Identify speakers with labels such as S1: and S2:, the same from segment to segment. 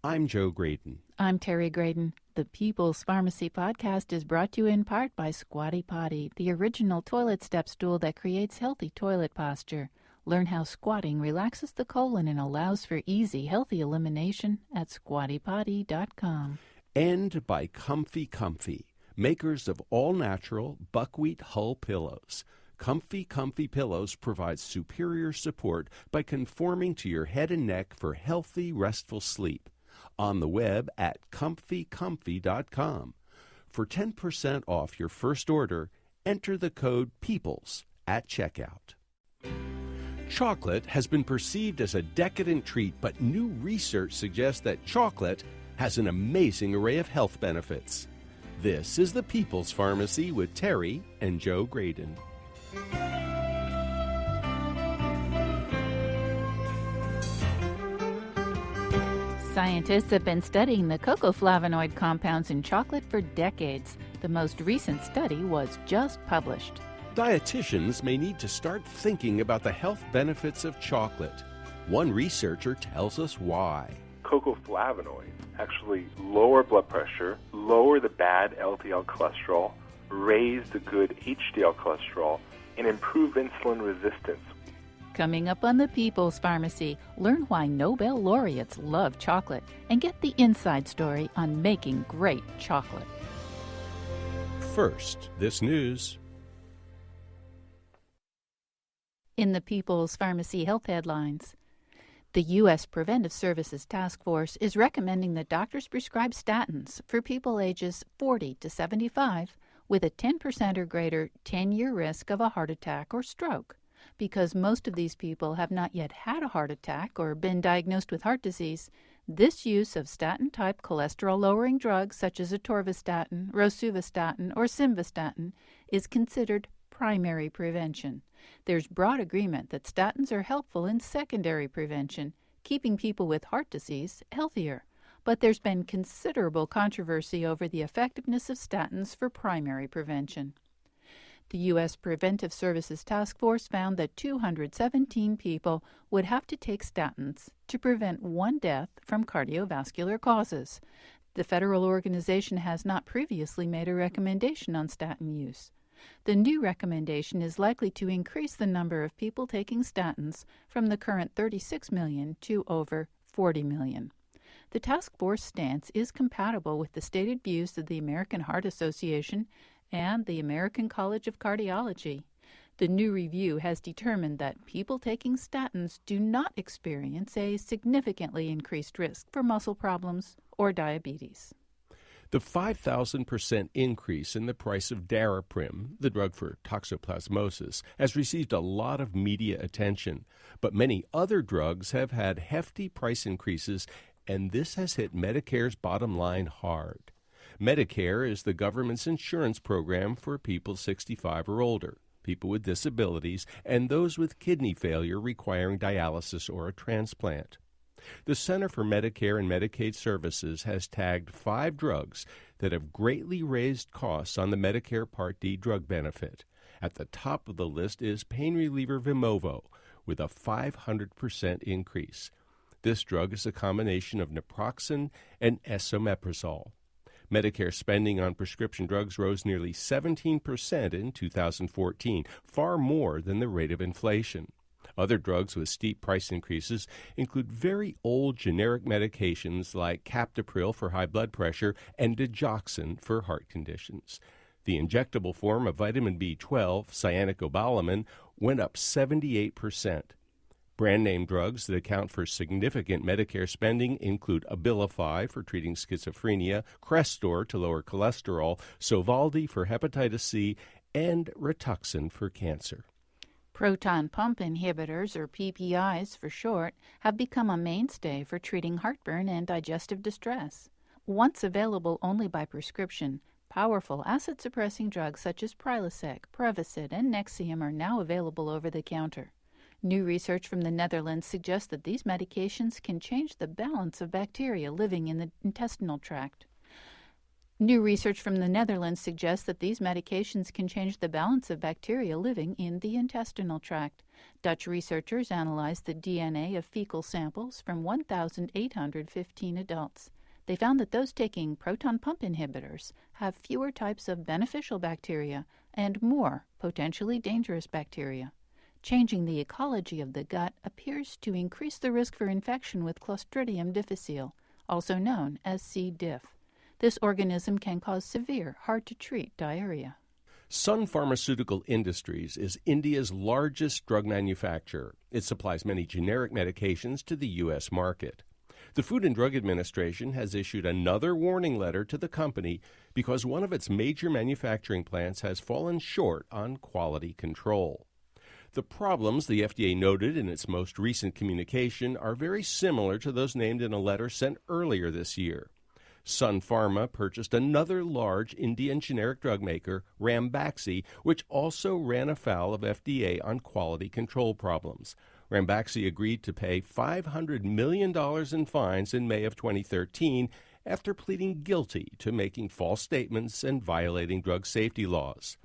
S1: I'm Joe Graydon.
S2: I'm Terry Graydon. The People's Pharmacy podcast is brought to you in part by Squatty Potty, the original toilet step stool that creates healthy toilet posture. Learn how squatting relaxes the colon and allows for easy, healthy elimination at squattypotty.com.
S1: And by Comfy, makers of all-natural buckwheat hull pillows. Comfy pillows provide superior support by conforming to your head and neck for healthy, restful sleep. On the web at comfycomfy.com. For 10% off your first order, enter the code PEOPLES at checkout. Chocolate has been perceived as a decadent treat, but new research suggests that chocolate has an amazing array of health benefits. This is the People's Pharmacy with Terry and Joe Graydon.
S2: Scientists have been studying the cocoflavonoid compounds in chocolate for decades. The most recent study was just published.
S1: Dietitians may need to start thinking about the health benefits of chocolate. One researcher tells us why.
S3: Cocoflavonoids actually lower blood pressure, lower the bad LDL cholesterol, raise the good HDL cholesterol, and improve insulin resistance.
S2: Coming up on the People's Pharmacy, learn why Nobel laureates love chocolate and get the inside story on making great chocolate.
S1: First, this news.
S2: In the People's Pharmacy Health Headlines, the U.S. Preventive Services Task Force is recommending that doctors prescribe statins for people ages 40 to 75 with a 10% or greater 10-year risk of a heart attack or stroke. Because most of these people have not yet had a heart attack or been diagnosed with heart disease, this use of statin-type cholesterol-lowering drugs such as atorvastatin, rosuvastatin, or simvastatin is considered primary prevention. There's broad agreement that statins are helpful in secondary prevention, keeping people with heart disease healthier. But there's been considerable controversy over the effectiveness of statins for primary prevention. The U.S. Preventive Services Task Force found that 217 people would have to take statins to prevent one death from cardiovascular causes. The federal organization has not previously made a recommendation on statin use. The new recommendation is likely to increase the number of people taking statins from the current 36 million to over 40 million. The task force stance is compatible with the stated views of the American Heart Association and the American College of Cardiology. The new review has determined that people taking statins do not experience a significantly increased risk for muscle problems or diabetes.
S1: The 5,000% increase in the price of Daraprim, the drug for toxoplasmosis, has received a lot of media attention. But many other drugs have had hefty price increases, and this has hit Medicare's bottom line hard. Medicare is the government's insurance program for people 65 or older, people with disabilities, and those with kidney failure requiring dialysis or a transplant. The Center for Medicare and Medicaid Services has tagged 5 drugs that have greatly raised costs on the Medicare Part D drug benefit. At the top of the list is pain reliever Vimovo, with a 500% increase. This drug is a combination of naproxen and esomeprazole. Medicare spending on prescription drugs rose nearly 17% in 2014, far more than the rate of inflation. Other drugs with steep price increases include very old generic medications like Captopril for high blood pressure and digoxin for heart conditions. The injectable form of vitamin B12, cyanocobalamin, went up 78%. Brand-name drugs that account for significant Medicare spending include Abilify for treating schizophrenia, Crestor to lower cholesterol, Sovaldi for hepatitis C, and Rituxan for cancer.
S2: Proton pump inhibitors, or PPIs for short, have become a mainstay for treating heartburn and digestive distress. Once available only by prescription, powerful acid-suppressing drugs such as Prilosec, Prevacid, and Nexium are now available over the counter. New research from the Netherlands suggests that these medications can change the balance of bacteria living in the intestinal tract. New research from the Netherlands suggests that these medications can change the balance of bacteria living in the intestinal tract. Dutch researchers analyzed the DNA of fecal samples from 1,815 adults. They found that those taking proton pump inhibitors have fewer types of beneficial bacteria and more potentially dangerous bacteria. Changing the ecology of the gut appears to increase the risk for infection with Clostridium difficile, also known as C. diff. This organism can cause severe, hard-to-treat diarrhea.
S1: Sun Pharmaceutical Industries is India's largest drug manufacturer. It supplies many generic medications to the U.S. market. The Food and Drug Administration has issued another warning letter to the company because one of its major manufacturing plants has fallen short on quality control. The problems the FDA noted in its most recent communication are very similar to those named in a letter sent earlier this year. Sun Pharma purchased another large Indian generic drug maker, Ranbaxy, which also ran afoul of FDA on quality control problems. Ranbaxy agreed to pay $500 million in fines in May of 2013 after pleading guilty to making false statements and violating drug safety laws.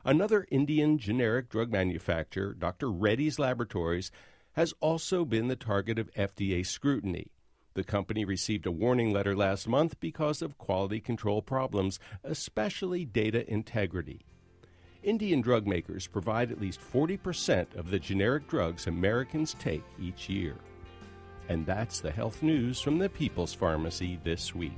S1: Another Indian generic drug manufacturer, Dr. Reddy's Laboratories, has also been the target of FDA scrutiny. The company received a warning letter last month because of quality control problems, especially data integrity. Indian drug makers provide at least 40% of the generic drugs Americans take each year. And that's the health news from the People's Pharmacy this week.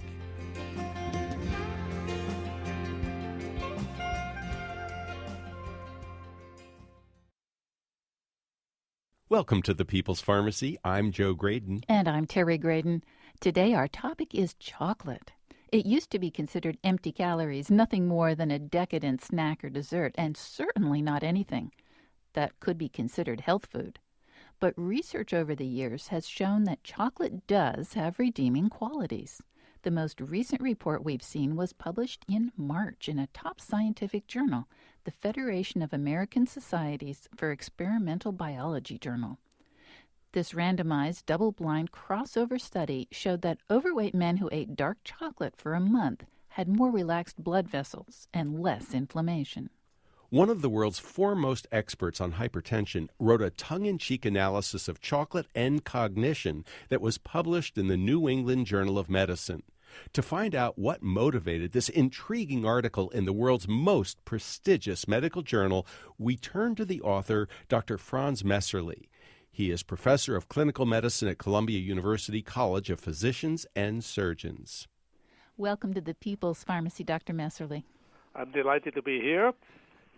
S1: Welcome to the People's Pharmacy. I'm Joe Graydon.
S2: And I'm Terry Graydon. Today our topic is chocolate. It used to be considered empty calories, nothing more than a decadent snack or dessert, and certainly not anything that could be considered health food. But research over the years has shown that chocolate does have redeeming qualities. The most recent report we've seen was published in March in a top scientific journal, the Federation of American Societies for Experimental Biology journal. This randomized, double-blind crossover study showed that overweight men who ate dark chocolate for a month had more relaxed blood vessels and less inflammation.
S1: One of the world's foremost experts on hypertension wrote a tongue-in-cheek analysis of chocolate and cognition that was published in the New England Journal of Medicine. To find out what motivated this intriguing article in the world's most prestigious medical journal, we turn to the author, Dr. Franz Messerli. He is professor of clinical medicine at Columbia University College of Physicians and Surgeons.
S2: Welcome to the People's Pharmacy, Dr. Messerli.
S4: I'm delighted to be here.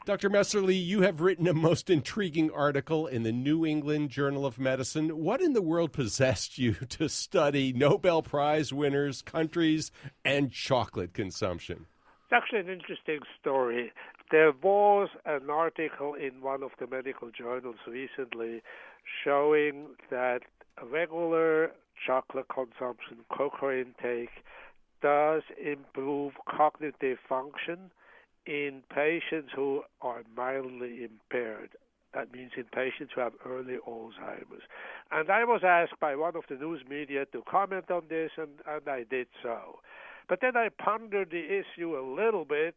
S1: Dr. Messerli, you have written a most intriguing article in the New England Journal of Medicine. What in the world possessed you to study Nobel Prize winners, countries, and chocolate consumption?
S4: It's actually an interesting story. There was an article in one of the medical journals recently showing that regular chocolate consumption, cocoa intake, does improve cognitive function in patients who are mildly impaired. That means in patients who have early Alzheimer's. And I was asked by one of the news media to comment on this, and I did so. But then I pondered the issue a little bit,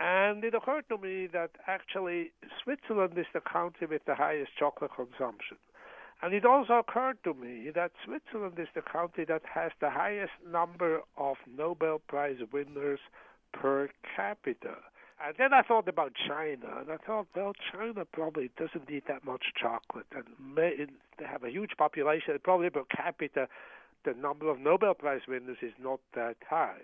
S4: and it occurred to me that actually Switzerland is the country with the highest chocolate consumption. And it also occurred to me that Switzerland is the country that has the highest number of Nobel Prize winners per capita. And then I thought about China, and I thought, well, China probably doesn't eat that much chocolate, and they have a huge population, probably per capita, the number of Nobel Prize winners is not that high.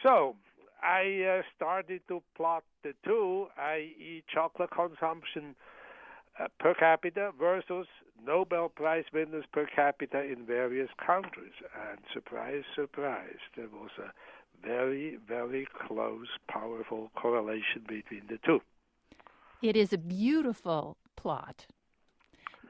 S4: So I started to plot the two, i.e. chocolate consumption per capita versus Nobel Prize winners per capita in various countries. And surprise, surprise, there was a very, very close, powerful correlation between the two.
S2: It is a beautiful plot.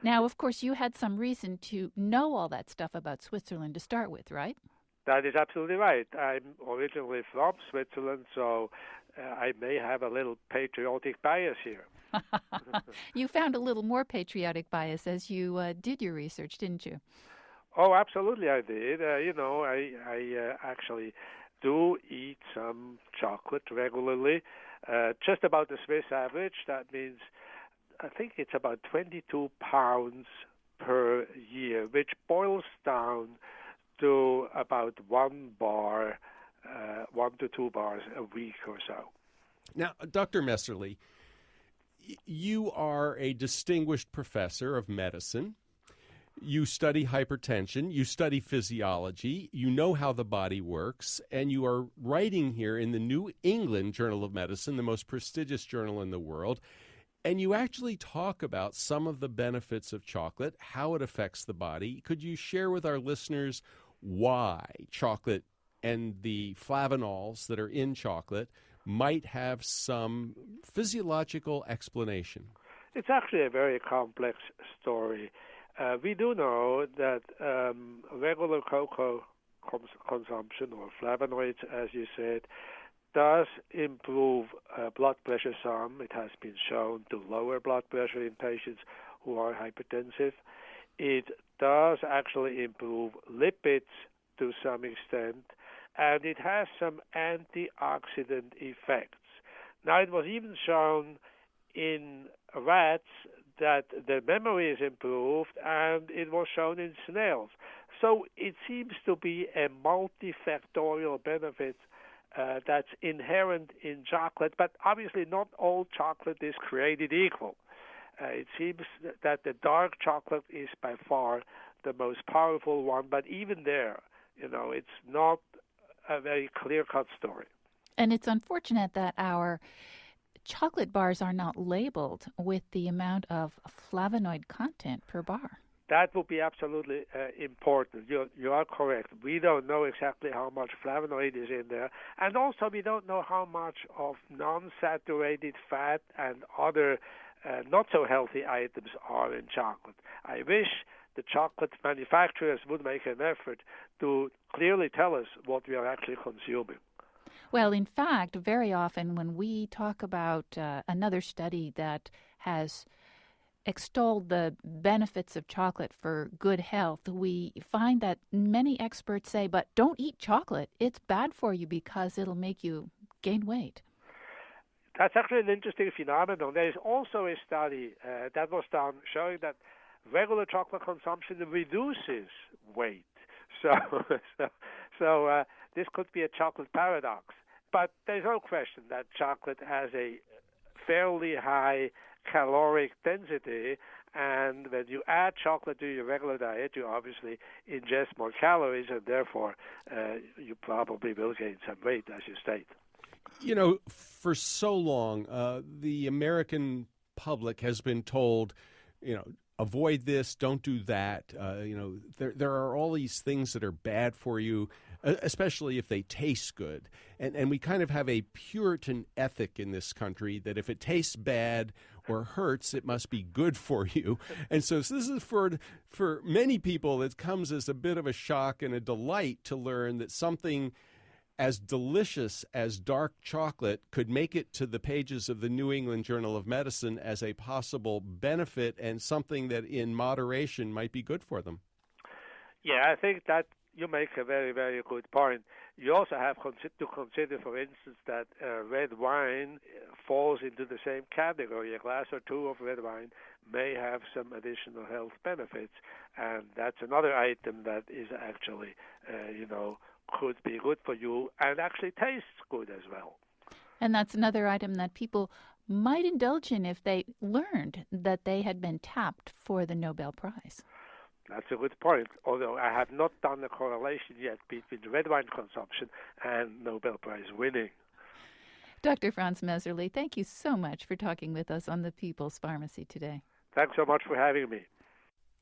S2: Now, of course, you had some reason to know all that stuff about Switzerland to start with, right?
S4: That is absolutely right. I'm originally from Switzerland, so I may have a little patriotic bias here.
S2: You found a little more patriotic bias as you did your research, didn't you?
S4: Oh, absolutely, I did. I actually do eat some chocolate regularly, just about the Swiss average. That means I think it's about 22 pounds per year, which boils down to about 1 to 2 bars a week or so.
S1: Now, Dr. Messerly, you are a distinguished professor of medicine. You study hypertension, you study physiology, you know how the body works, and you are writing here in the New England Journal of Medicine, the most prestigious journal in the world, and you actually talk about some of the benefits of chocolate, how it affects the body. Could you share with our listeners why chocolate and the flavanols that are in chocolate might have some physiological explanation?
S4: It's actually a very complex story. We do know that regular cocoa consumption, or flavonoids, as you said, does improve blood pressure some. It has been shown to lower blood pressure in patients who are hypertensive. It does actually improve lipids to some extent, and it has some antioxidant effects. Now, it was even shown in rats that the memory is improved, and it was shown in snails. So it seems to be a multifactorial benefit that's inherent in chocolate, but obviously not all chocolate is created equal. It seems that the dark chocolate is by far the most powerful one, but even there, it's not a very clear-cut story.
S2: And it's unfortunate that our chocolate bars are not labeled with the amount of flavonoid content per bar.
S4: That would be absolutely important. You are correct. We don't know exactly how much flavonoid is in there, and also we don't know how much of non-saturated fat and other not-so-healthy items are in chocolate. I wish the chocolate manufacturers would make an effort to clearly tell us what we are actually consuming.
S2: Well, in fact, very often when we talk about another study that has extolled the benefits of chocolate for good health, we find that many experts say, but don't eat chocolate. It's bad for you because it'll make you gain weight.
S4: That's actually an interesting phenomenon. There is also a study that was done showing that regular chocolate consumption reduces weight. So this could be a chocolate paradox. But there's no question that chocolate has a fairly high caloric density, and when you add chocolate to your regular diet, you obviously ingest more calories, and therefore you probably will gain some weight, as you state.
S1: For so long, the American public has been told, avoid this, don't do that. There are all these things that are bad for you, especially if they taste good. And we kind of have a Puritan ethic in this country that if it tastes bad or hurts, it must be good for you. And so this is for many people, it comes as a bit of a shock and a delight to learn that something as delicious as dark chocolate could make it to the pages of the New England Journal of Medicine as a possible benefit and something that in moderation might be good for them.
S4: Yeah, I think that you make a very, very good point. You also have to consider, for instance, that red wine falls into the same category. A glass or two of red wine may have some additional health benefits, and that's another item that is actually, could be good for you and actually tastes good as well.
S2: And that's another item that people might indulge in if they learned that they had been tapped for the Nobel Prize.
S4: That's a good point, although I have not done a correlation yet between red wine consumption and Nobel Prize winning.
S2: Dr. Franz Messerly, thank you so much for talking with us on the People's Pharmacy today.
S4: Thanks so much for having me.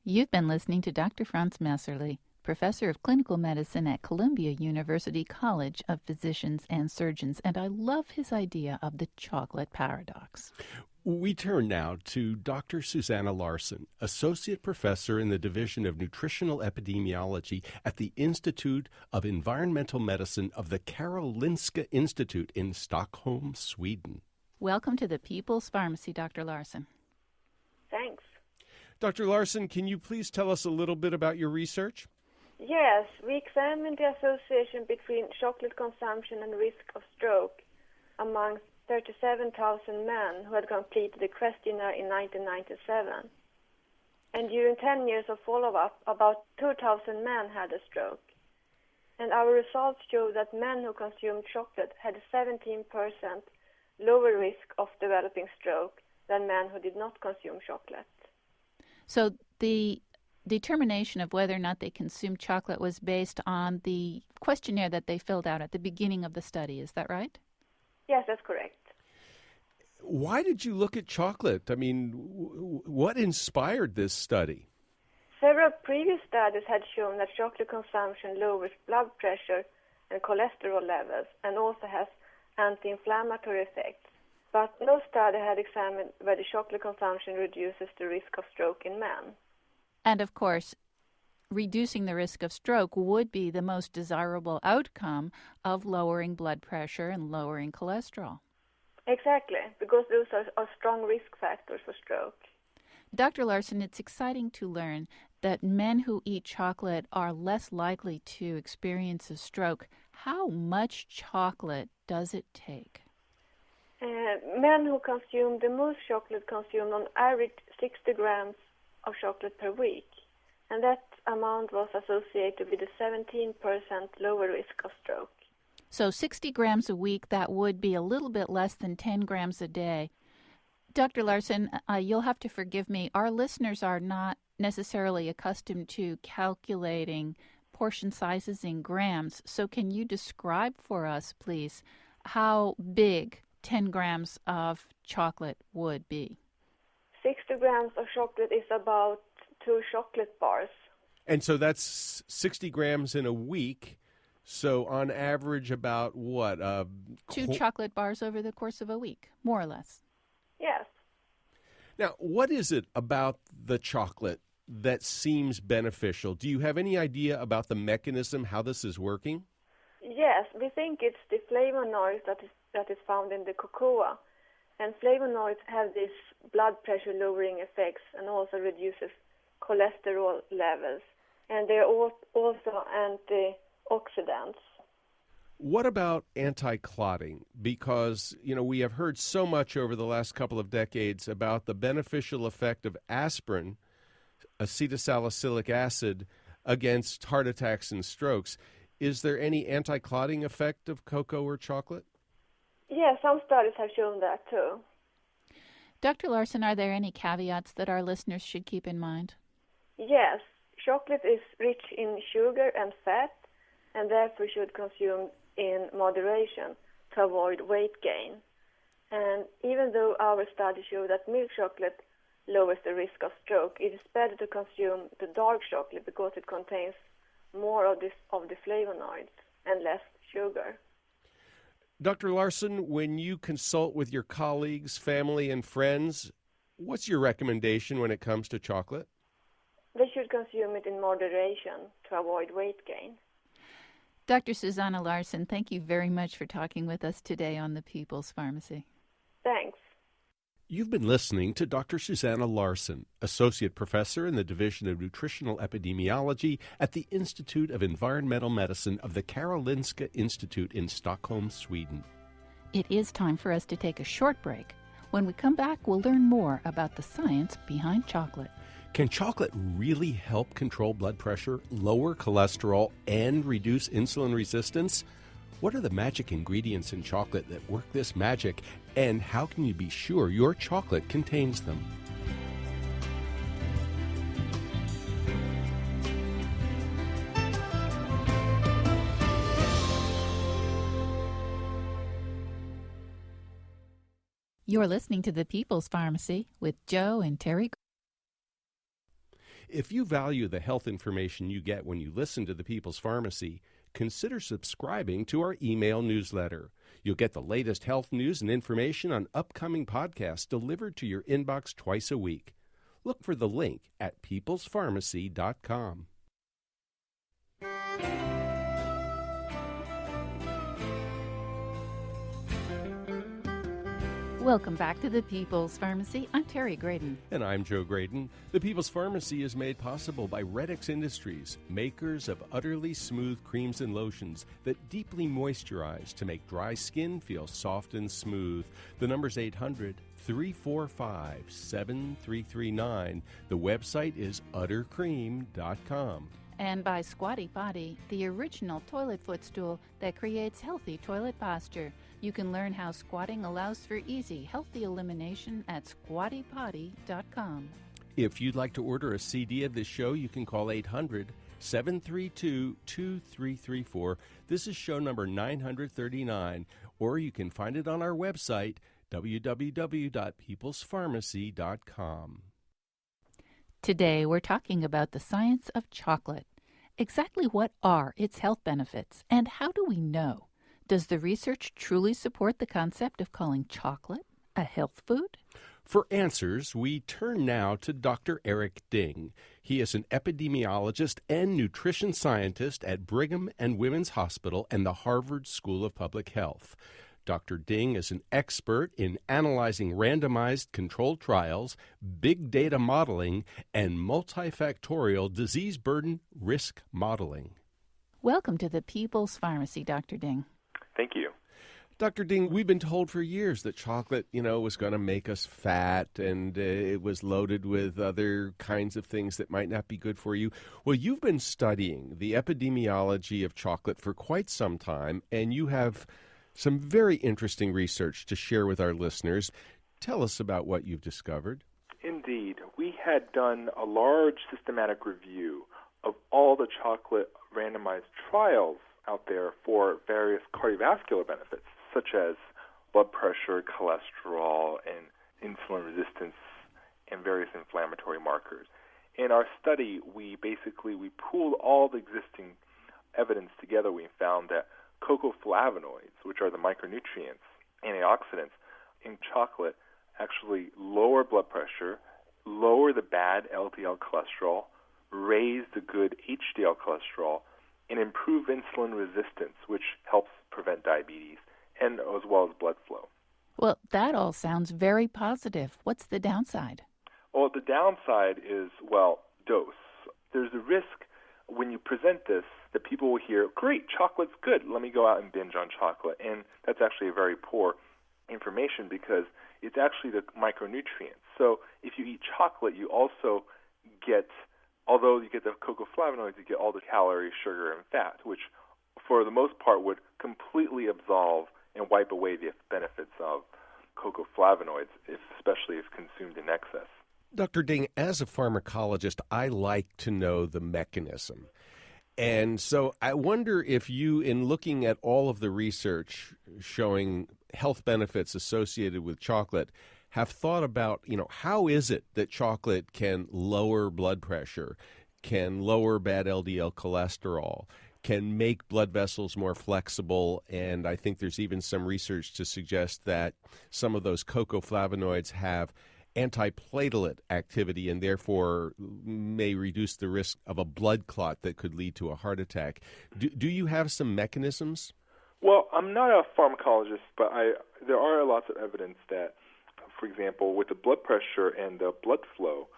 S2: You've been listening to Dr. Franz Messerly, Professor of Clinical Medicine at Columbia University College of Physicians and Surgeons, and I love his idea of the chocolate paradox.
S1: We turn now to Dr. Susanna Larson, Associate Professor in the Division of Nutritional Epidemiology at the Institute of Environmental Medicine of the Karolinska Institute in Stockholm, Sweden.
S2: Welcome to the People's Pharmacy, Dr. Larson.
S5: Thanks.
S1: Dr. Larson, can you please tell us a little bit about your research?
S5: Yes, we examined the association between chocolate consumption and risk of stroke among 37,000 men who had completed the questionnaire in 1997. And during 10 years of follow-up, about 2,000 men had a stroke. And our results show that men who consumed chocolate had a 17% lower risk of developing stroke than men who did not consume chocolate.
S2: So the determination of whether or not they consumed chocolate was based on the questionnaire that they filled out at the beginning of the study. Is that right?
S5: Yes, that's correct.
S1: Why did you look at chocolate? I mean, what inspired this study?
S5: Several previous studies had shown that chocolate consumption lowers blood pressure and cholesterol levels and also has anti-inflammatory effects. But no study had examined whether chocolate consumption reduces the risk of stroke in men.
S2: And of course, reducing the risk of stroke would be the most desirable outcome of lowering blood pressure and lowering cholesterol.
S5: Exactly, because those are strong risk factors for stroke.
S2: Dr. Larson, it's exciting to learn that men who eat chocolate are less likely to experience a stroke. How much chocolate does it take?
S5: Men who consume the most chocolate consume on average 60 grams of chocolate per week, and that amount was associated with a 17% lower risk of stroke.
S2: So 60 grams a week, that would be a little bit less than 10 grams a day. Dr. Larson, you'll have to forgive me. Our listeners are not necessarily accustomed to calculating portion sizes in grams. So can you describe for us, please, how big 10 grams of chocolate would be?
S5: 60 grams of chocolate is about 2 chocolate bars.
S1: And so that's 60 grams in a week. So on average, about what?
S2: 2 chocolate bars over the course of a week, more or less.
S5: Yes.
S1: Now, what is it about the chocolate that seems beneficial? Do you have any idea about the mechanism, how this is working?
S5: Yes, we think it's the flavonoids that is found in the cocoa. And flavonoids have these blood pressure lowering effects and also reduces cholesterol levels. And they're also antioxidants.
S1: What about anti-clotting? Because, we have heard so much over the last couple of decades about the beneficial effect of aspirin, acetylsalicylic acid, against heart attacks and strokes. Is there any anti-clotting effect of cocoa or chocolate?
S5: Yes, some studies have shown that too.
S2: Dr. Larson, are there any caveats that our listeners should keep in mind?
S5: Yes, chocolate is rich in sugar and fat, and therefore should consume in moderation to avoid weight gain. And even though our studies show that milk chocolate lowers the risk of stroke, it is better to consume the dark chocolate because it contains more of the flavonoids and less sugar.
S1: Dr. Larson, when you consult with your colleagues, family, and friends, what's your recommendation when it comes to chocolate?
S5: They should consume it in moderation to avoid weight gain.
S2: Dr. Susanna Larson, thank you very much for talking with us today on the People's Pharmacy.
S5: Thanks.
S1: You've been listening to Dr. Susanna Larson, Associate Professor in the Division of Nutritional Epidemiology at the Institute of Environmental Medicine of the Karolinska Institute in Stockholm, Sweden.
S2: It is time for us to take a short break. When we come back, we'll learn more about the science behind chocolate.
S1: Can chocolate really help control blood pressure, lower cholesterol, and reduce insulin resistance? What are the magic ingredients in chocolate that work this magic, and how can you be sure your chocolate contains them?
S2: You're listening to the People's Pharmacy with Joe and Terry.
S1: If you value the health information you get when you listen to the People's Pharmacy, consider subscribing to our email newsletter. You'll get the latest health news and information on upcoming podcasts delivered to your inbox twice a week. Look for the link at peoplespharmacy.com.
S2: Welcome back to the People's Pharmacy. I'm Terry Graydon.
S1: And I'm Joe Graydon. The People's Pharmacy is made possible by Redix Industries, makers of utterly smooth creams and lotions that deeply moisturize to make dry skin feel soft and smooth. The number's 800-345-7339. The website is uttercream.com.
S2: And by Squatty Potty, the original toilet footstool that creates healthy toilet posture. You can learn how squatting allows for easy, healthy elimination at squattypotty.com.
S1: If you'd like to order a CD of this show, you can call 800-732-2334. This is show number 939, or you can find it on our website, www.peoplespharmacy.com.
S2: Today, we're talking about the science of chocolate. Exactly what are its health benefits, and how do we know? Does the research truly support the concept of calling chocolate a health food?
S1: For answers, we turn now to Dr. Eric Ding. He is an epidemiologist and nutrition scientist at Brigham and Women's Hospital and the Harvard School of Public Health. Dr. Ding is an expert in analyzing randomized controlled trials, big data modeling, and multifactorial disease burden risk modeling.
S2: Welcome to the People's Pharmacy, Dr. Ding.
S3: Thank you.
S1: Dr. Ding, we've been told for years that chocolate, was going to make us fat, and it was loaded with other kinds of things that might not be good for you. Well, you've been studying the epidemiology of chocolate for quite some time, and you have some very interesting research to share with our listeners. Tell us about what you've discovered.
S3: Indeed. We had done a large systematic review of all the chocolate randomized trials out there for various cardiovascular benefits, such as blood pressure, cholesterol, and insulin resistance, and various inflammatory markers. In our study, we pooled all the existing evidence together. We found that cocoflavonoids, which are the micronutrients, antioxidants in chocolate, actually lower blood pressure, lower the bad LDL cholesterol, raise the good HDL cholesterol, and improve insulin resistance, which helps prevent diabetes, and as well as blood flow.
S2: Well, that all sounds very positive. What's the downside?
S3: Well, the downside is, dose. There's a risk when you present this that people will hear, great, chocolate's good, let me go out and binge on chocolate. And that's actually a very poor information because it's actually the micronutrients. So if you eat chocolate, you also get, although you get the cocoflavonoids, you get all the calories, sugar, and fat, which for the most part would completely absolve and wipe away the benefits of cocoflavonoids, especially if consumed in excess.
S1: Dr. Ding, as a pharmacologist, I like to know the mechanism. And so I wonder if you, in looking at all of the research showing health benefits associated with chocolate, have thought about, how is it that chocolate can lower blood pressure, can lower bad LDL cholesterol, can make blood vessels more flexible, and I think there's even some research to suggest that some of those cocoflavonoids have antiplatelet activity and therefore may reduce the risk of a blood clot that could lead to a heart attack. Do you have some mechanisms?
S3: Well, I'm not a pharmacologist, but there are lots of evidence that, for example, with the blood pressure and the blood flow,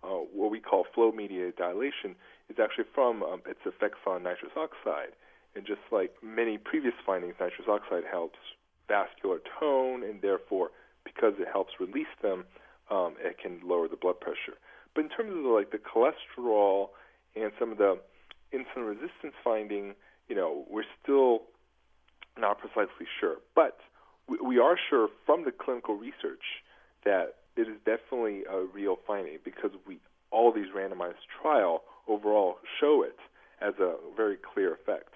S3: what we call flow-mediated dilation is actually from its effects on nitrous oxide. And just like many previous findings, nitrous oxide helps vascular tone, and therefore, because it helps release them, it can lower the blood pressure. But in terms of the cholesterol and some of the insulin resistance finding, we're still not precisely sure. But we are sure from the clinical research that it is definitely a real finding because all these randomized trial overall show it as a very clear effect.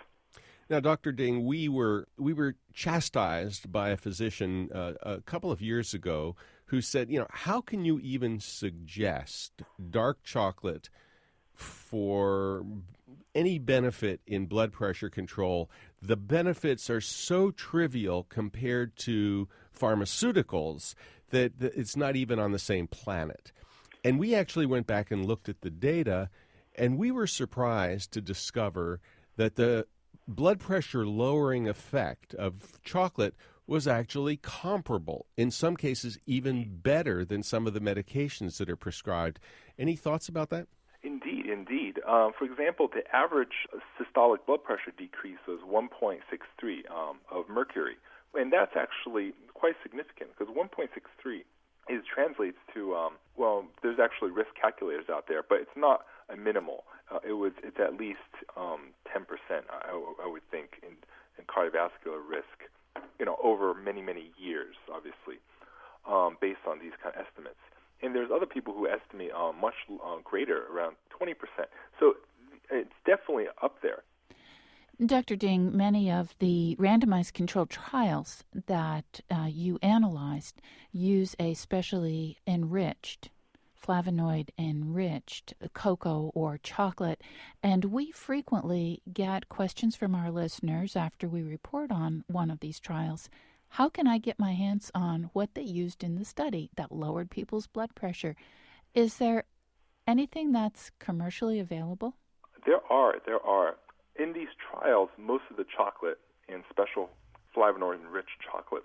S1: Now, Dr. Ding, we were chastised by a physician a couple of years ago who said, how can you even suggest dark chocolate for any benefit in blood pressure control? The benefits are so trivial compared to pharmaceuticals that it's not even on the same planet. And we actually went back and looked at the data, and we were surprised to discover that the blood pressure lowering effect of chocolate was actually comparable, in some cases even better than some of the medications that are prescribed. Any thoughts about that?
S3: Indeed, indeed. For example, the average systolic blood pressure decrease was 1.63 of mercury, and that's actually quite significant because 1.63 translates to there's actually risk calculators out there, but it's not a minimal. It's at least 10%, I would think, in cardiovascular risk, over many, many years, obviously, based on these kind of estimates. And there's other people who estimate much greater, around 20%. So it's definitely up there.
S2: Dr. Ding, many of the randomized controlled trials that you analyzed use a specially enriched, flavonoid-enriched cocoa or chocolate, and we frequently get questions from our listeners after we report on one of these trials. How can I get my hands on what they used in the study that lowered people's blood pressure? Is there anything that's commercially available?
S3: There are. In these trials, most of the chocolate and special flavonoid-enriched chocolate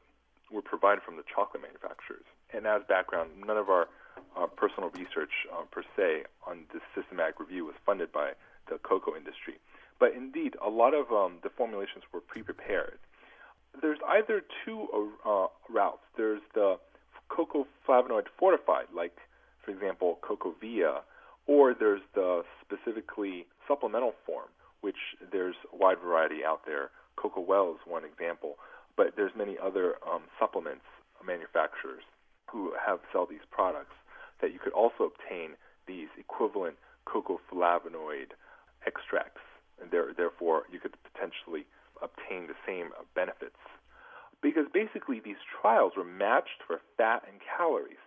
S3: were provided from the chocolate manufacturers. And as background, none of our personal research per se on this systematic review was funded by the cocoa industry. But indeed, a lot of the formulations were pre-prepared. There's either two routes. There's the cocoa flavonoid fortified, like, for example, Cocoa Via, or there's the specifically supplemental form, which there's a wide variety out there. Cocoa Well is one example, but there's many other supplements manufacturers who have sell these products that you could also obtain these equivalent cocoa flavonoid extracts, and therefore you could potentially obtain the same benefits. Because basically these trials were matched for fat and calories.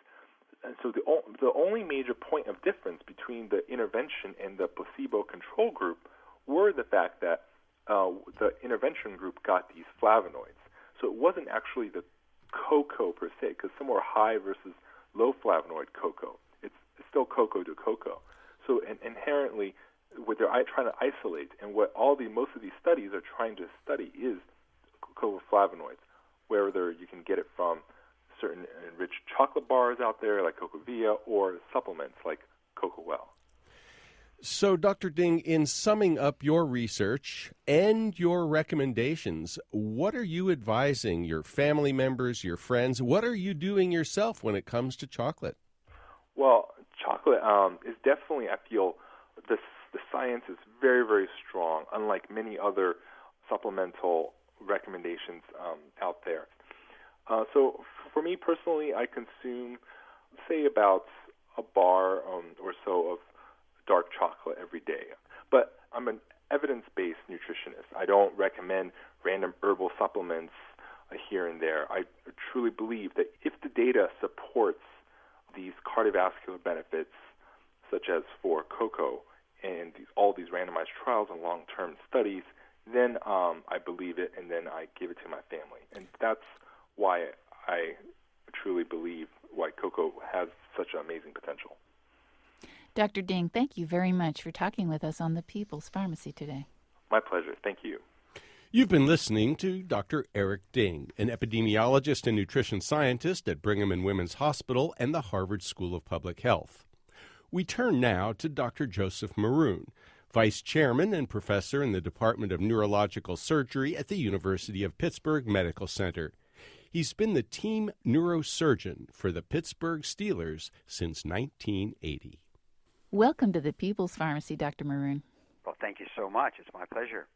S3: And so the only major point of difference between the intervention and the placebo control group were the fact that the intervention group got these flavonoids. So it wasn't actually the cocoa per se, because some were high versus low flavonoid cocoa. It's still cocoa to cocoa. So inherently, what they're trying to isolate, and what most of these studies are trying to study, is cocoa flavonoids, whether you can get it from certain enriched chocolate bars out there like Cocoa Via or supplements like Cocoa Well.
S1: So, Dr. Ding, in summing up your research and your recommendations, what are you advising your family members, your friends? What are you doing yourself when it comes to chocolate?
S3: Well, chocolate is definitely, I feel, the science is very, very strong, unlike many other supplemental recommendations out there. So for me personally, I consume, say, about a bar or so of dark chocolate every day. But I'm an evidence-based nutritionist. I don't recommend random herbal supplements here and there. I truly believe that if the data supports these cardiovascular benefits, such as for cocoa and all these randomized trials and long-term studies, then I believe it, and then I give it to my family. And that's why I truly believe why cocoa has such an amazing potential.
S2: Dr. Ding, thank you very much for talking with us on the People's Pharmacy today.
S3: My pleasure. Thank you.
S1: You've been listening to Dr. Eric Ding, an epidemiologist and nutrition scientist at Brigham and Women's Hospital and the Harvard School of Public Health. We turn now to Dr. Joseph Maroon, Vice Chairman and Professor in the Department of Neurological Surgery at the University of Pittsburgh Medical Center. He's been the team neurosurgeon for the Pittsburgh Steelers since 1980.
S2: Welcome to the People's Pharmacy, Dr. Maroon.
S6: Well, thank you so much. It's my pleasure.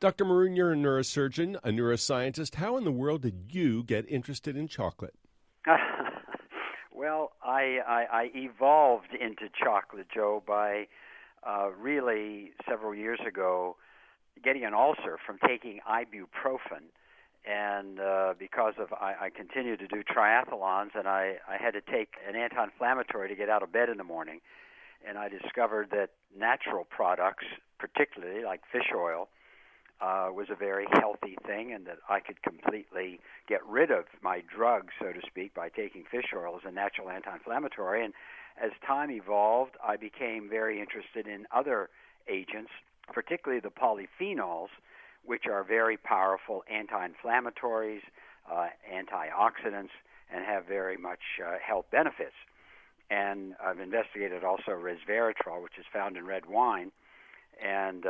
S1: Dr. Maroon, you're a neurosurgeon, a neuroscientist. How in the world did you get interested in chocolate?
S6: Well, I evolved into chocolate, Joe, by really several years ago getting an ulcer from taking ibuprofen. And because of I continued to do triathlons, and I had to take an anti-inflammatory to get out of bed in the morning. And I discovered that natural products, particularly like fish oil, was a very healthy thing, and that I could completely get rid of my drug, so to speak, by taking fish oil as a natural anti-inflammatory. And as time evolved, I became very interested in other agents, particularly the polyphenols, which are very powerful anti-inflammatories, antioxidants, and have very much health benefits. And I've investigated also resveratrol, which is found in red wine. And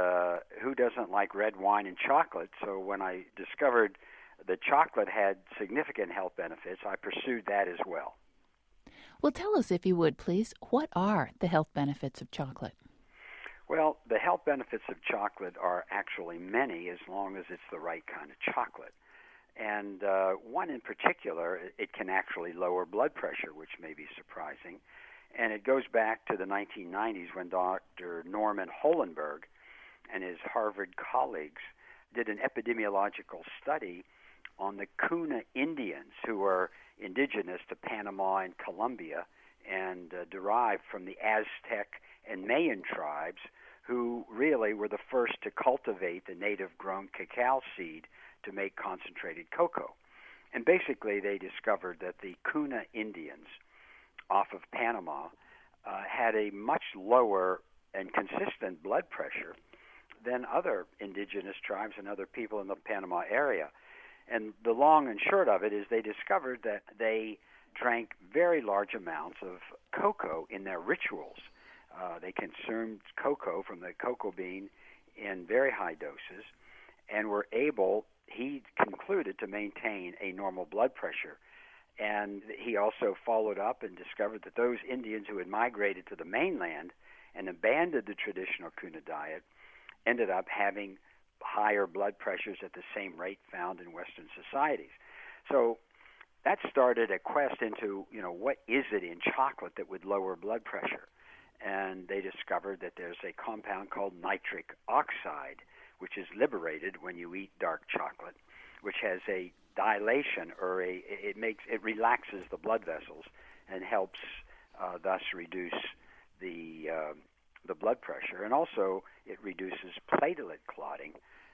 S6: who doesn't like red wine and chocolate? So when I discovered that chocolate had significant health benefits, I pursued that as well.
S2: Well, tell us, if you would, please, what are the health benefits of chocolate?
S6: Well, the health benefits of chocolate are actually many, as long as it's the right kind of chocolate. And one in particular, it can actually lower blood pressure, which may be surprising. And it goes back to the 1990s when Dr. Norman Holenberg and his Harvard colleagues did an epidemiological study on the Kuna Indians, who are indigenous to Panama and Colombia and derived from the Aztec and Mayan tribes, who really were the first to cultivate the native-grown cacao seed to make concentrated cocoa. And basically they discovered that the Kuna Indians off of Panama had a much lower and consistent blood pressure than other indigenous tribes and other people in the Panama area. And the long and short of it is they discovered that they drank very large amounts of cocoa in their rituals. They consumed cocoa from the cocoa bean in very high doses and were able, he concluded, to maintain a normal blood pressure. And he also followed up and discovered that those Indians who had migrated to the mainland and abandoned the traditional Kuna diet ended up having higher blood pressures at the same rate found in Western societies. So that started a quest into, what is it in chocolate that would lower blood pressure? And they discovered that there's a compound called nitric oxide, which is liberated when you eat dark chocolate, which has a dilation, or it relaxes the blood vessels and helps thus reduce the blood pressure, and also it reduces platelet clotting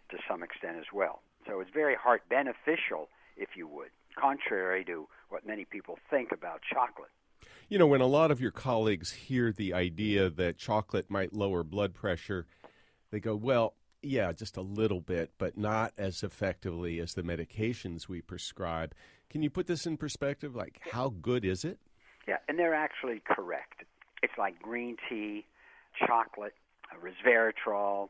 S6: to some extent as well. So it's very heart beneficial, if you would, contrary to what many people think about chocolate.
S1: When a lot of your colleagues hear the idea that chocolate might lower blood pressure, they go, well, yeah, just a little bit, but not as effectively as the medications we prescribe. Can you put this in perspective? Like, how good is it?
S6: Yeah, and they're actually correct. It's like green tea, chocolate, resveratrol,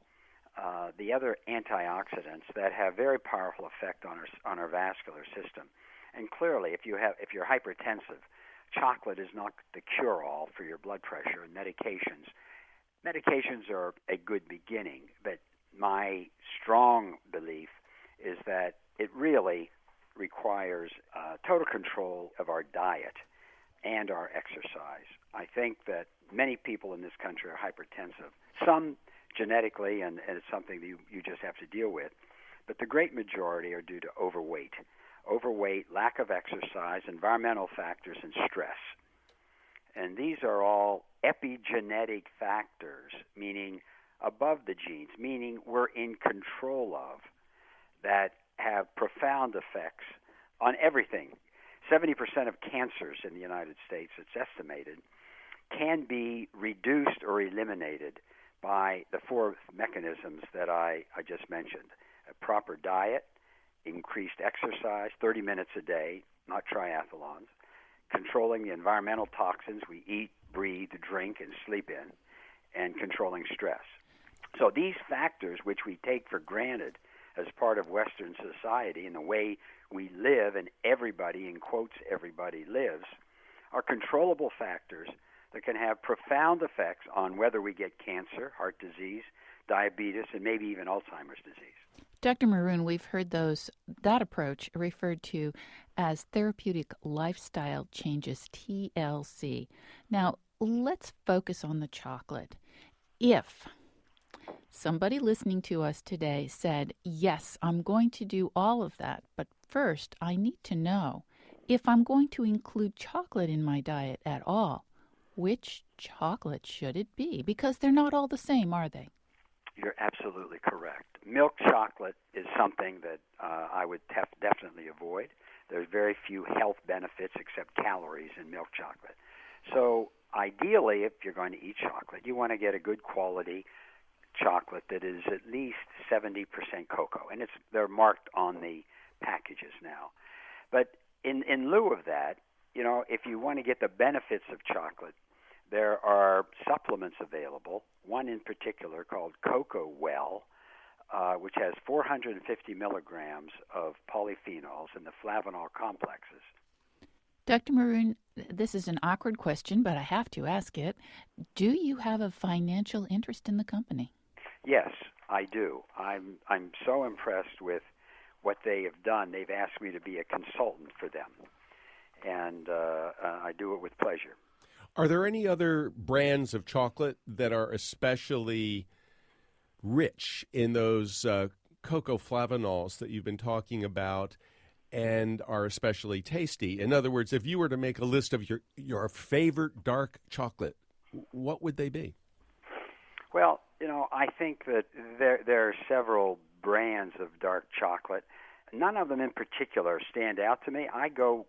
S6: the other antioxidants that have very powerful effect on our vascular system. And clearly, if you're hypertensive, chocolate is not the cure-all for your blood pressure and medications. Medications are a good beginning, but my strong belief is that it really requires total control of our diet and our exercise. I think that many people in this country are hypertensive, some genetically, and it's something that you just have to deal with, but the great majority are due to overweight, lack of exercise, environmental factors, and stress. And these are all epigenetic factors, meaning above the genes, meaning we're in control of, that have profound effects on everything. 70% of cancers in the United States, it's estimated, can be reduced or eliminated by the four mechanisms that I just mentioned: a proper diet, increased exercise, 30 minutes a day, not triathlons, controlling the environmental toxins we eat, breathe, drink, and sleep in, and controlling stress. So these factors, which we take for granted as part of Western society and the way we live, and everybody, in quotes, everybody lives, are controllable factors that can have profound effects on whether we get cancer, heart disease, diabetes, and maybe even Alzheimer's disease.
S2: Dr. Maroon, we've heard that approach referred to as therapeutic lifestyle changes, TLC. Now, let's focus on the chocolate. If somebody listening to us today said, yes, I'm going to do all of that, but first I need to know if I'm going to include chocolate in my diet at all, which chocolate should it be? Because they're not all the same, are they?
S6: You're absolutely correct. Milk chocolate is something that I would definitely avoid. There's very few health benefits except calories in milk chocolate. So ideally, if you're going to eat chocolate, you want to get a good quality chocolate that is at least 70% cocoa, and they're marked on the packages now. But in lieu of that, if you want to get the benefits of chocolate, there are supplements available, one in particular called Cocoa Well, which has 450 milligrams of polyphenols in the flavanol complexes.
S2: Dr. Maroon, this is an awkward question, but I have to ask it. Do you have a financial interest in the company?
S6: Yes, I do. I'm so impressed with what they have done. They've asked me to be a consultant for them, and I do it with pleasure.
S1: Are there any other brands of chocolate that are especially rich in those cocoa flavanols that you've been talking about and are especially tasty? In other words, if you were to make a list of your favorite dark chocolate, what would they be?
S6: Well, I think that there are several brands of dark chocolate. None of them in particular stand out to me. I go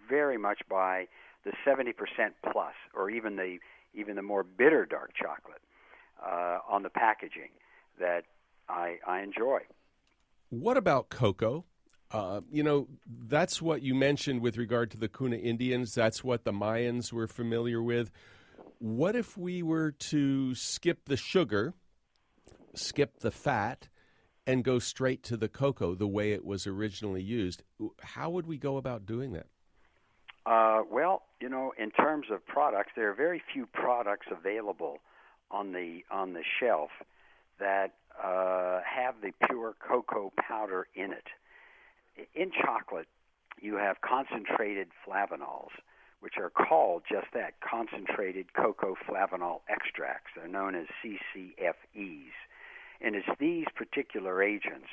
S6: very much by the 70% plus, or even the more bitter dark chocolate on the packaging that I enjoy.
S1: What about cocoa? That's what you mentioned with regard to the Kuna Indians. That's what the Mayans were familiar with. What if we were to skip the sugar, skip the fat, and go straight to the cocoa the way it was originally used? How would we go about doing that?
S6: Well, in terms of products, there are very few products available on the shelf that have the pure cocoa powder in it. In chocolate, you have concentrated flavanols, which are called just that, concentrated cocoa flavanol extracts. They're known as CCFEs. And it's these particular agents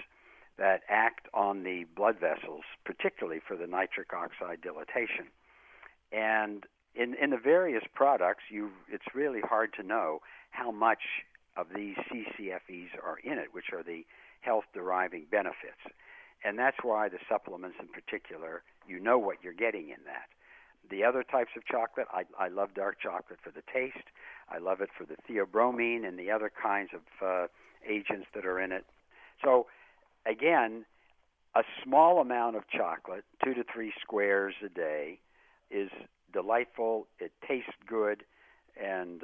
S6: that act on the blood vessels, particularly for the nitric oxide dilatation. And in the various products, it's really hard to know how much of these CCFEs are in it, which are the health-deriving benefits. And that's why the supplements in particular, what you're getting in that. The other types of chocolate, I love dark chocolate for the taste. I love it for the theobromine and the other kinds of agents that are in it. So, again, a small amount of chocolate, 2 to 3 squares a day, is delightful. It tastes good, and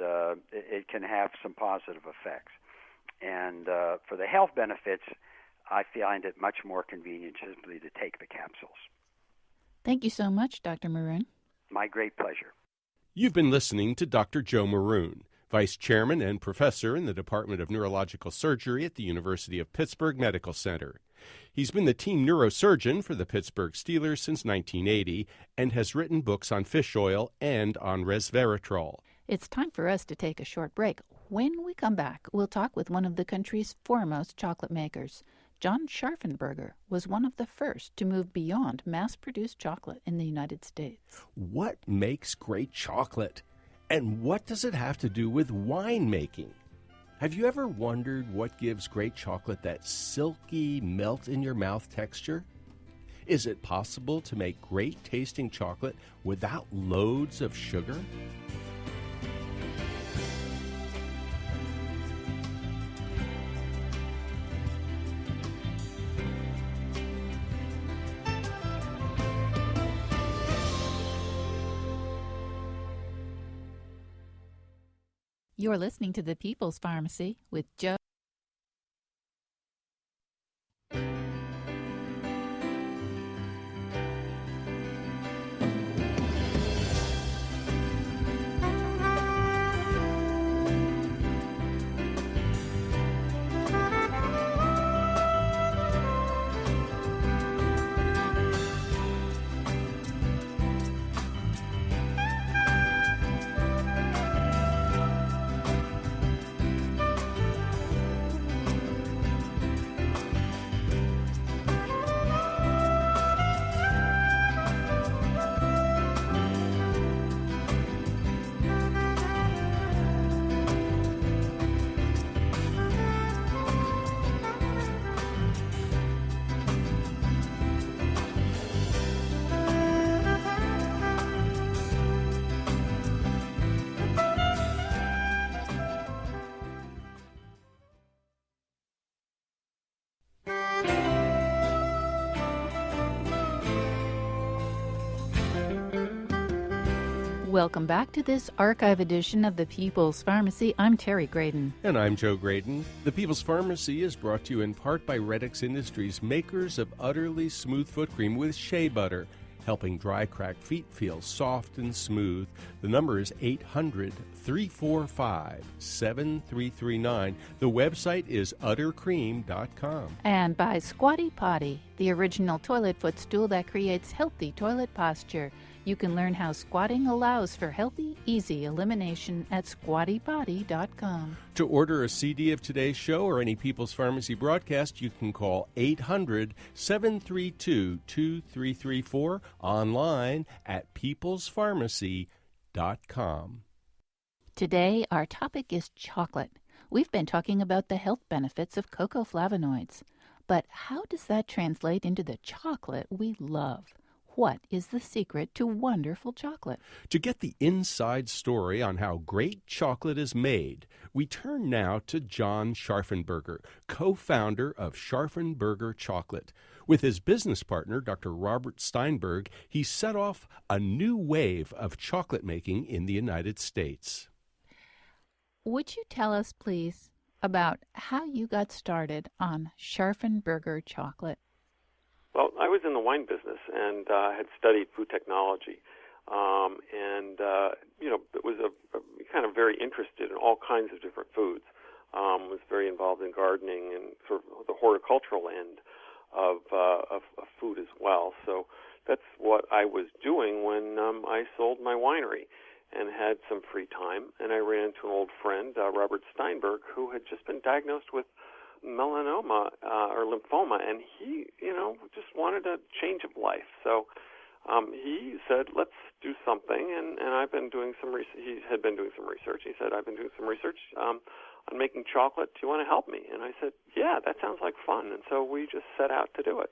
S6: it can have some positive effects. And for the health benefits, I find it much more convenient simply to take the capsules.
S2: Thank you so much, Dr. Maroon.
S6: My great pleasure.
S1: You've been listening to Dr. Joe Maroon, Vice Chairman and Professor in the Department of Neurological Surgery at the University of Pittsburgh Medical Center. He's been the team neurosurgeon for the Pittsburgh Steelers since 1980 and has written books on fish oil and on resveratrol.
S2: It's time for us to take a short break. When we come back, we'll talk with one of the country's foremost chocolate makers. John Scharfenberger was one of the first to move beyond mass-produced chocolate in the United States.
S1: What makes great chocolate? And what does it have to do with winemaking? Have you ever wondered what gives great chocolate that silky, melt-in-your-mouth texture? Is it possible to make great-tasting chocolate without loads of sugar?
S2: You're listening to The People's Pharmacy with Joe. Welcome back to this archive edition of the People's Pharmacy. I'm Terry Graydon.
S1: And I'm Joe Graydon. The People's Pharmacy is brought to you in part by Redix Industries, makers of utterly smooth foot cream with shea butter, helping dry, cracked feet feel soft and smooth. The number is 800-345-7339. The website is uttercream.com.
S2: And by Squatty Potty, the original toilet footstool that creates healthy toilet posture. You can learn how squatting allows for healthy, easy elimination at squattypotty.com.
S1: To order a CD of today's show or any People's Pharmacy broadcast, you can call 800-732-2334, online at peoplespharmacy.com.
S2: Today, our topic is chocolate. We've been talking about the health benefits of cocoa flavonoids. But how does that translate into the chocolate we love? What is the secret to wonderful chocolate?
S1: To get the inside story on how great chocolate is made, we turn now to John Scharfenberger, co-founder of Scharfenberger Chocolate. With his business partner, Dr. Robert Steinberg, he set off a new wave of chocolate making in the United States.
S2: Would you tell us, please, about how you got started on Scharfenberger Chocolate?
S7: Well, I was in the wine business and had studied food technology, was kind of very interested in all kinds of different foods. Was very involved in gardening and sort of the horticultural end of food as well. So that's what I was doing when I sold my winery and had some free time. And I ran into an old friend, Robert Steinberg, who had just been diagnosed with melanoma or lymphoma, and he, just wanted a change of life. So he said, let's do something, and I've been doing some research. He had been doing some research. He said, I've been doing some research on making chocolate. Do you want to help me? And I said, yeah, that sounds like fun. And so we just set out to do it.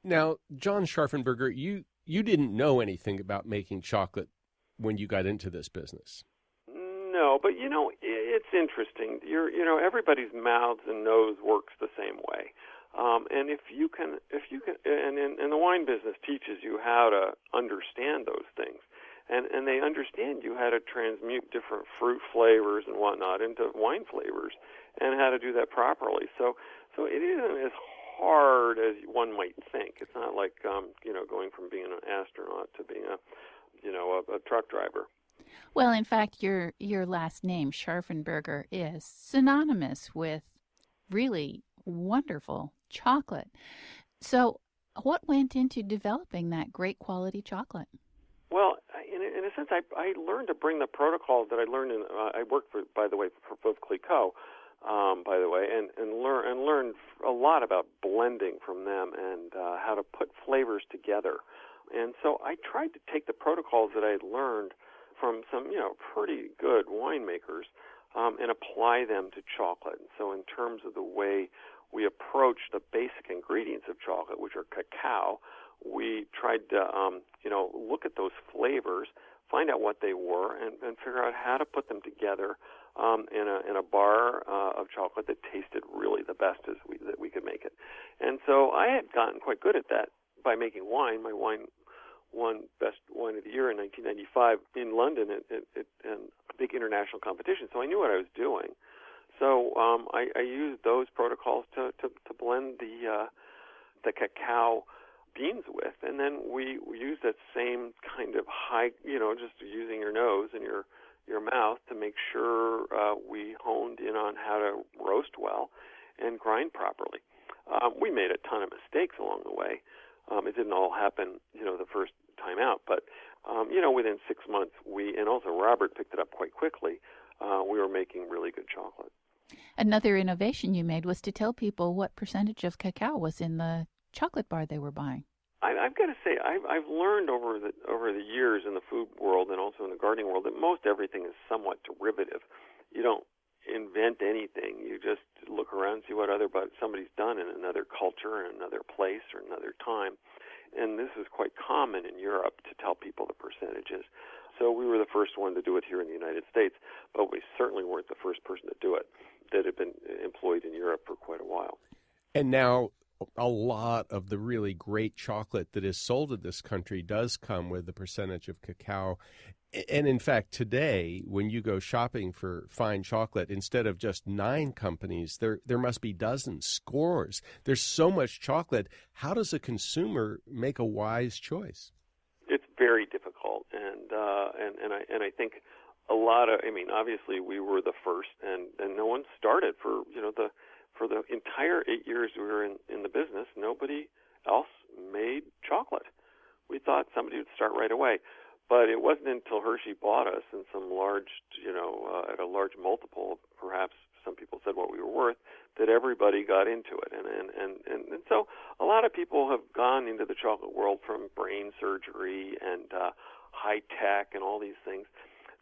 S1: Now, John Scharfenberger, you didn't know anything about making chocolate when you got into this business.
S7: No, but it's interesting. Everybody's mouths and nose works the same way, and if you can, and the wine business teaches you how to understand those things, and they understand you how to transmute different fruit flavors and whatnot into wine flavors, and how to do that properly. So it isn't as hard as one might think. It's not like going from being an astronaut to being a truck driver.
S2: Well, in fact, your last name, Scharfenberger, is synonymous with really wonderful chocolate. So what went into developing that great quality chocolate?
S7: Well, in a sense, I learned to bring the protocols that I learned in. I worked for, by the way, for Veuve Clicquot, by the way, and learned a lot about blending from them and how to put flavors together. And so I tried to take the protocols that I had learned from some, pretty good winemakers, and apply them to chocolate. And so in terms of the way we approach the basic ingredients of chocolate, which are cacao, we tried to, look at those flavors, find out what they were, and figure out how to put them together in a bar of chocolate that tasted really the best that we could make it. And so I had gotten quite good at that by making wine. My wine won Best Wine of the Year in 1995 in London at a big international competition. So I knew what I was doing. So I used those protocols to blend the cacao beans with, and then we used that same kind of high, just using your nose and your mouth to make sure we honed in on how to roast well and grind properly. We made a ton of mistakes along the way. It didn't all happen, the first time out, but within 6 months, and also Robert picked it up quite quickly. We were making really good chocolate.
S2: Another innovation you made was to tell people what percentage of cacao was in the chocolate bar they were buying.
S7: I've got to say, I've learned over the years in the food world and also in the gardening world that most everything is somewhat derivative. You don't invent anything. You just look around and see what somebody's done in another culture, in another place, or another time. And this is quite common in Europe to tell people the percentages. So we were the first one to do it here in the United States, but we certainly weren't the first person to do it that had been employed in Europe for quite a while.
S1: And now a lot of the really great chocolate that is sold in this country does come with a percentage of cacao. And in fact, today, when you go shopping for fine chocolate, instead of just 9 companies, there must be dozens, scores. There's so much chocolate. How does a consumer make a wise choice?
S7: It's very difficult, and I think a lot of. I mean, obviously, we were the first, and no one started for the entire 8 years we were in the business. Nobody else made chocolate. We thought somebody would start right away. But it wasn't until Hershey bought us in some large, at a large multiple, perhaps some people said what we were worth, that everybody got into it. And so a lot of people have gone into the chocolate world from brain surgery and high tech and all these things.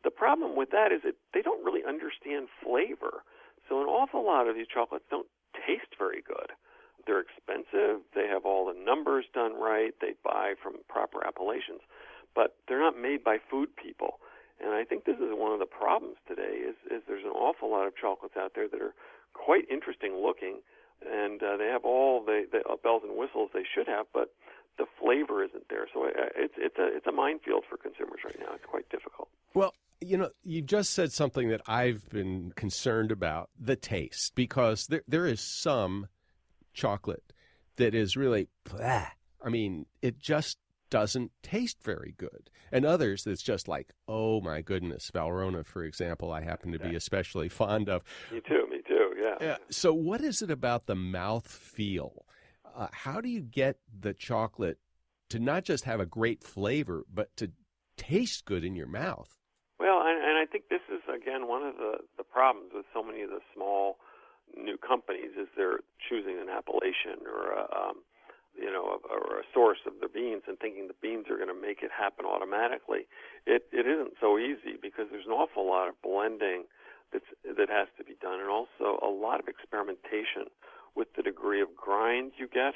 S7: The problem with that is that they don't really understand flavor. So an awful lot of these chocolates don't taste very good. They're expensive. They have all the numbers done right. They buy from proper appellations. But they're not made by food people. And I think this is one of the problems today is there's an awful lot of chocolates out there that are quite interesting looking, and they have all the bells and whistles they should have, but the flavor isn't there. So it's a minefield for consumers right now. It's quite difficult.
S1: Well, you just said something that I've been concerned about, the taste, because there is some chocolate that is really, blah. I mean, it just doesn't taste very good. And others that's just like, oh my goodness, Valrhona, for example, I happen to be especially fond of.
S7: Me too, yeah.
S1: So what is it about the mouth feel? How do you get the chocolate to not just have a great flavor, but to taste good in your mouth?
S7: Well, and I think this is, again, one of the problems with so many of the small new companies is they're choosing an appellation or or a source of the beans and thinking the beans are going to make it happen automatically. It isn't so easy because there's an awful lot of blending that has to be done, and also a lot of experimentation with the degree of grind you get.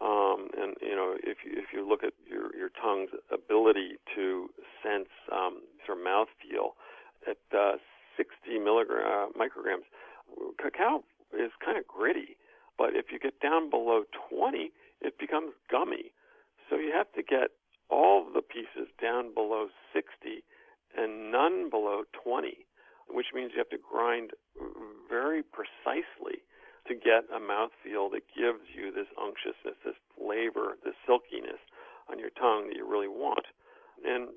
S7: And if you look at your tongue's ability to sense sort of mouthfeel at 60 micrograms, cacao is kind of gritty. But if you get down below 20, it becomes gummy. So you have to get all the pieces down below 60 and none below 20, which means you have to grind very precisely to get a mouthfeel that gives you this unctuousness, this flavor, this silkiness on your tongue that you really want. And,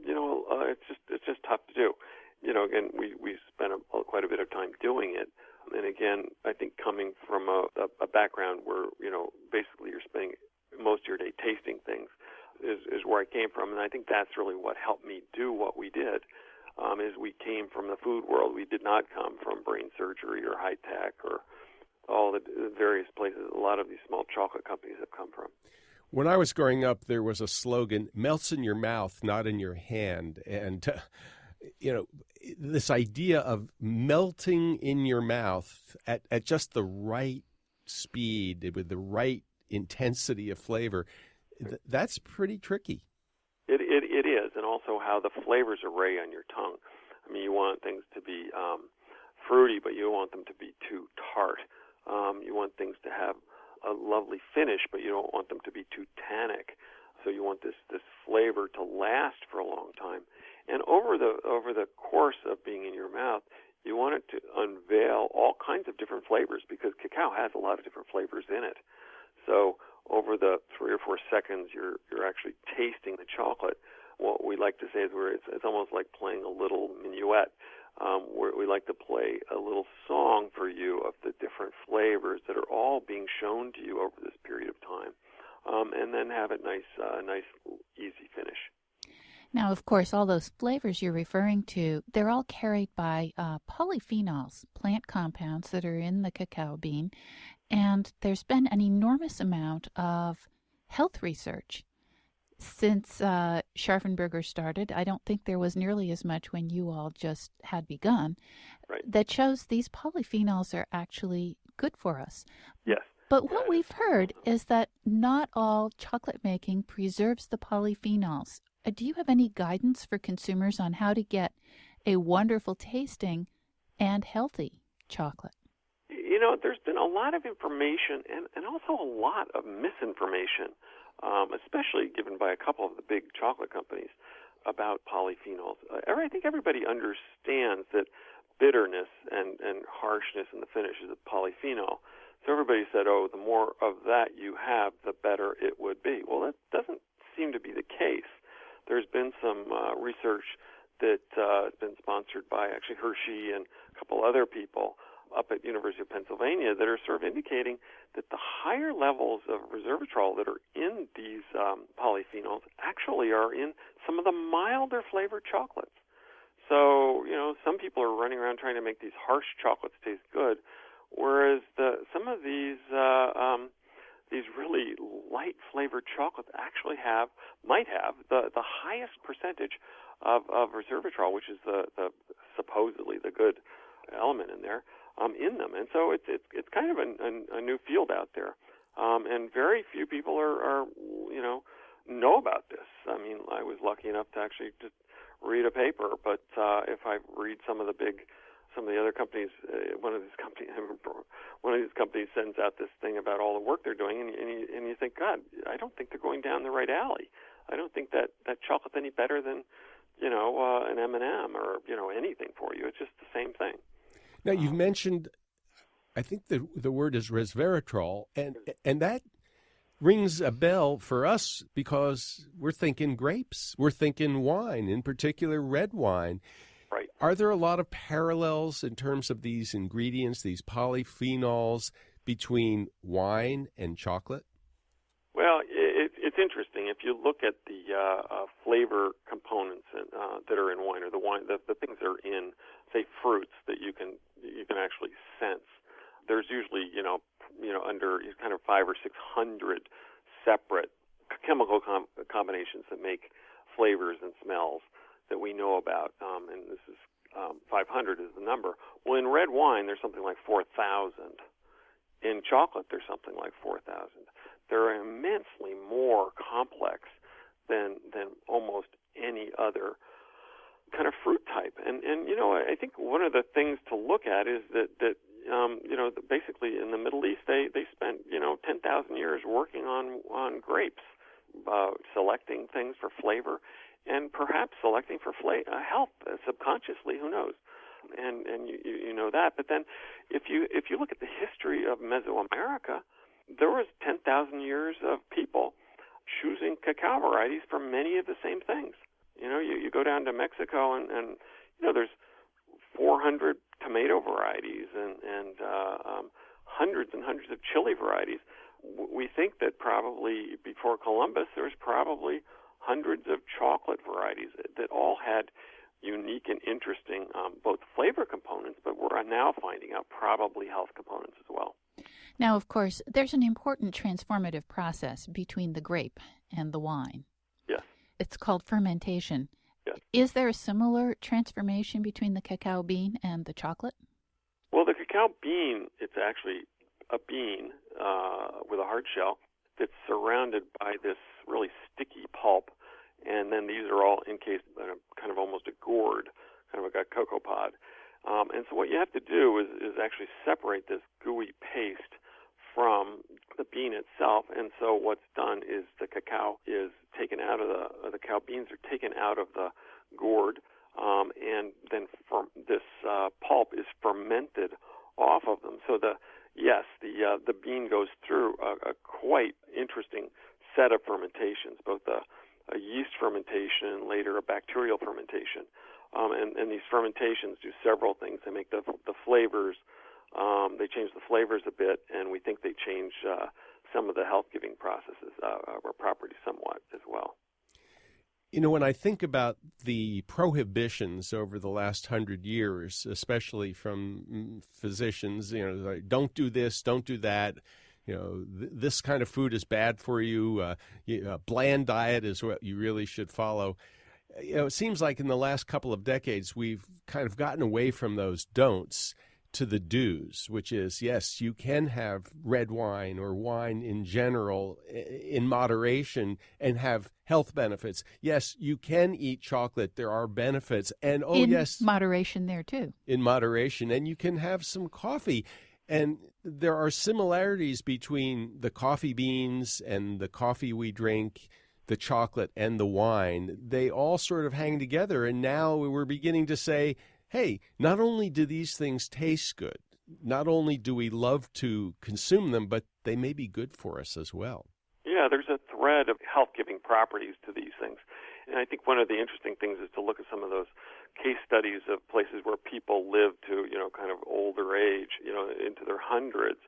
S7: it's just tough to do. Again, we spent quite a bit of time doing it. And again, I think coming from a background where, basically you're spending most of your day tasting things is where I came from. And I think that's really what helped me do what we did, is we came from the food world. We did not come from brain surgery or high tech or all the various places a lot of these small chocolate companies have come from.
S1: When I was growing up, there was a slogan, melts in your mouth, not in your hand. And, this idea of melting in your mouth at just the right speed with the right intensity of flavor, that's pretty tricky.
S7: It is, and also how the flavors array on your tongue. I mean, you want things to be fruity, but you don't want them to be too tart. You want things to have a lovely finish, but you don't want them to be too tannic. So you want this flavor to last for a long time. And over the course of being in your mouth, you want it to unveil all kinds of different flavors because cacao has a lot of different flavors in it. So over the 3 or 4 seconds, you're actually tasting the chocolate. What we like to say is it's almost like playing a little minuet, where we like to play a little song for you of the different flavors that are all being shown to you over this period of time, and then have a nice, easy finish.
S2: Now, of course, all those flavors you're referring to, they're all carried by polyphenols, plant compounds that are in the cacao bean. And there's been an enormous amount of health research since Scharfenberger started. I don't think there was nearly as much when you all just had begun.
S7: Right.
S2: That shows these polyphenols are actually good for us.
S7: Yes.
S2: But what we've heard is that not all chocolate making preserves the polyphenols. Do you have any guidance for consumers on how to get a wonderful tasting and healthy chocolate?
S7: there's been a lot of information and also a lot of misinformation, especially given by a couple of the big chocolate companies about polyphenols. I think everybody understands that bitterness and harshness in the finish is a polyphenol. So everybody said, the more of that you have, the better it would be. Well, that doesn't seem to be the case. There's been some research that has been sponsored by actually Hershey and a couple other people up at University of Pennsylvania that are sort of indicating that the higher levels of resveratrol that are in these polyphenols actually are in some of the milder flavored chocolates. So, some people are running around trying to make these harsh chocolates taste good, whereas some of these really light flavored chocolates actually might have the highest percentage of resveratrol, which is the supposedly the good element in there, in them. And so it's kind of a new field out there, and very few people are know about this. I mean, I was lucky enough to actually just read a paper, but if I read some of the other companies, one of these companies sends out this thing about all the work they're doing, and you think, God, I don't think they're going down the right alley. I don't think that chocolate's any better than an M&M or anything for you. It's just the same thing.
S1: Now you've mentioned, I think the word is resveratrol, and that rings a bell for us because we're thinking grapes, we're thinking wine, in particular red wine.
S7: Right.
S1: Are there a lot of parallels in terms of these ingredients, these polyphenols, between wine and chocolate?
S7: Well, it's interesting. If you look at the flavor components that are in wine, or the things that are in, say, fruits that you can actually sense, there's usually under kind of 500 or 600 separate chemical combinations that make flavors and smells that we know about, and this is 500 is the number. Well, in red wine, there's something like 4,000. In chocolate, there's something like 4,000. They're immensely more complex than almost any other kind of fruit type. And I think one of the things to look at is that basically in the Middle East they spent 10,000 years working on grapes, selecting things for flavor, and perhaps selecting for health subconsciously. Who knows? And you know that. But then if you look at the history of Mesoamerica, there was 10,000 years of people choosing cacao varieties for many of the same things. You go down to Mexico and there's 400 tomato varieties and hundreds and hundreds of chili varieties. We think that probably before Columbus there was probably hundreds of chocolate varieties that all had unique and interesting both flavor components, but we're now finding out probably health components as well.
S2: Now, of course, there's an important transformative process between the grape and the wine.
S7: Yes.
S2: It's called fermentation.
S7: Yes.
S2: Is there a similar transformation between the cacao bean and the chocolate?
S7: Well, the cacao bean, it's actually a bean with a hard shell that's surrounded by this really sticky pulp, and then these are all encased in kind of almost a gourd, kind of like a cocoa pod. And so what you have to do is actually separate this gooey paste from the bean itself. And so what's done is the cacao is taken out of the cacao beans are taken out of the gourd, and then this pulp is fermented off of them. So the bean goes through a quite interesting set of fermentations, both a yeast fermentation and later a bacterial fermentation. And these fermentations do several things. They make the flavors, they change the flavors a bit, and we think they change some of the health-giving processes or properties somewhat as well.
S1: When I think about the prohibitions over the last 100 years, especially from physicians, like, don't do this, don't do that, this kind of food is bad for you, a bland diet is what you really should follow. It seems like in the last couple of decades, we've kind of gotten away from those don'ts to the do's, which is, yes, you can have red wine or wine in general in moderation and have health benefits. Yes, you can eat chocolate. There are benefits. And,
S2: in moderation there, too.
S1: In moderation. And you can have some coffee. And there are similarities between the coffee beans and the coffee we drink, the chocolate and the wine. They all sort of hang together, and now we're beginning to say, hey, not only do these things taste good, not only do we love to consume them, but they may be good for us as well.
S7: Yeah, there's a thread of health-giving properties to these things. And I think one of the interesting things is to look at some of those case studies of places where people live to, kind of older age, into their hundreds.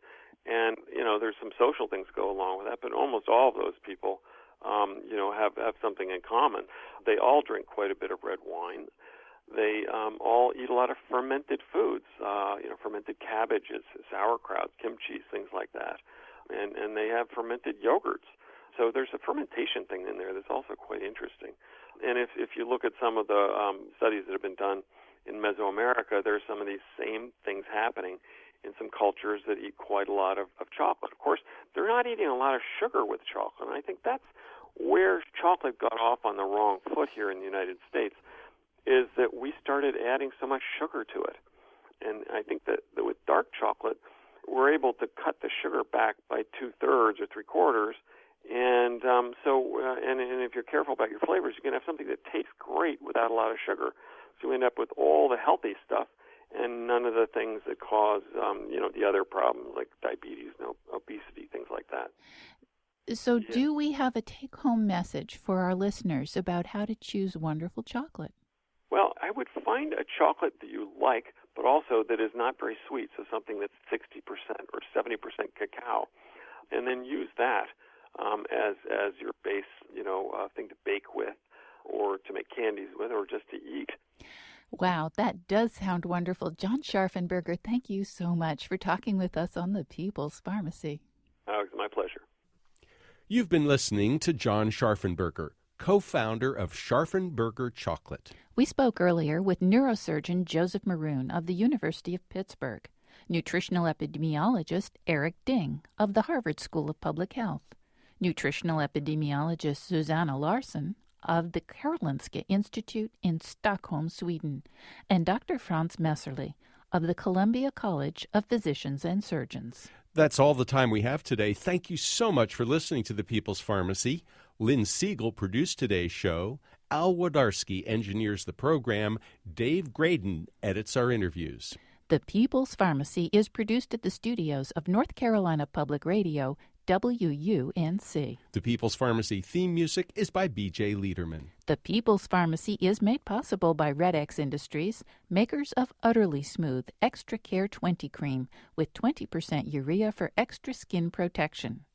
S7: And, there's some social things go along with that, but almost all of those people, have something in common. They all drink quite a bit of red wine. They all eat a lot of fermented foods, fermented cabbages, sauerkraut, kimchi, things like that. And they have fermented yogurts. So there's a fermentation thing in there that's also quite interesting. And if you look at some of the studies that have been done in Mesoamerica, there's some of these same things happening in some cultures that eat quite a lot of chocolate. Of course, they're not eating a lot of sugar with chocolate, and I think that's where chocolate got off on the wrong foot here in the United States, is that we started adding so much sugar to it. And I think that with dark chocolate, we're able to cut the sugar back by 2/3 or 3/4, and and if you're careful about your flavors, you can have something that tastes great without a lot of sugar. So you end up with all the healthy stuff and none of the things that cause the other problems like diabetes and obesity, things like that.
S2: So do we have a take-home message for our listeners about how to choose wonderful chocolate?
S7: Well, I would find a chocolate that you like, but also that is not very sweet, so something that's 60% or 70% cacao, and then use that as your base, thing to bake with, or to make candies with, or just to eat.
S2: Wow, that does sound wonderful. John Scharfenberger, thank you so much for talking with us on the People's Pharmacy.
S7: Oh, it's my pleasure.
S1: You've been listening to John Scharfenberger, co-founder of Scharfenberger Chocolate.
S2: We spoke earlier with neurosurgeon Joseph Maroon of the University of Pittsburgh, nutritional epidemiologist Eric Ding of the Harvard School of Public Health, nutritional epidemiologist Susanna Larsson of the Karolinska Institute in Stockholm, Sweden, and Dr. Franz Messerli of the Columbia College of Physicians and Surgeons.
S1: That's all the time we have today. Thank you so much for listening to The People's Pharmacy. Lynn Siegel produced today's show. Al Wodarski engineers the program. Dave Graydon edits our interviews.
S2: The People's Pharmacy is produced at the studios of North Carolina Public Radio, WUNC.
S1: The People's Pharmacy theme music is by B.J. Liederman.
S2: The People's Pharmacy is made possible by Red X Industries, makers of Utterly Smooth Extra Care 20 Cream with 20% urea for extra skin protection.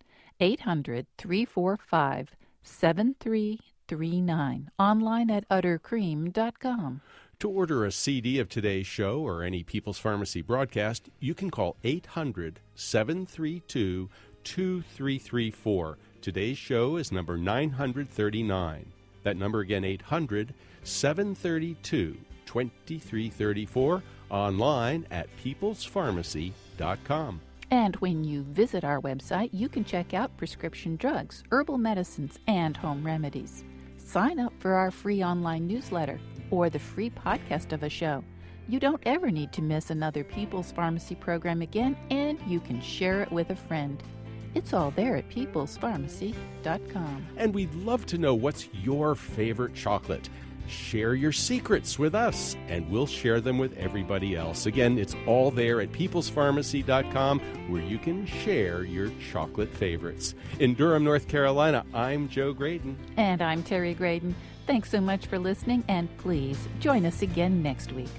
S2: 800-345-7339. Online at uttercream.com.
S1: To order a CD of today's show or any People's Pharmacy broadcast, you can call 800-732-2334. Today's show is number 939. That number again, 800-732-2334. Online at peoplespharmacy.com.
S2: And when you visit our website, you can check out prescription drugs, herbal medicines, and home remedies. Sign up for our free online newsletter or the free podcast of a show. You don't ever need to miss another People's Pharmacy program again, and you can share it with a friend. It's all there at peoplespharmacy.com.
S1: And we'd love to know what's your favorite chocolate. Share your secrets with us, and we'll share them with everybody else. Again, it's all there at peoplespharmacy.com, where you can share your chocolate favorites. In Durham, North Carolina, I'm Joe Graydon.
S2: And I'm Terry Graydon. Thanks so much for listening, and please join us again next week.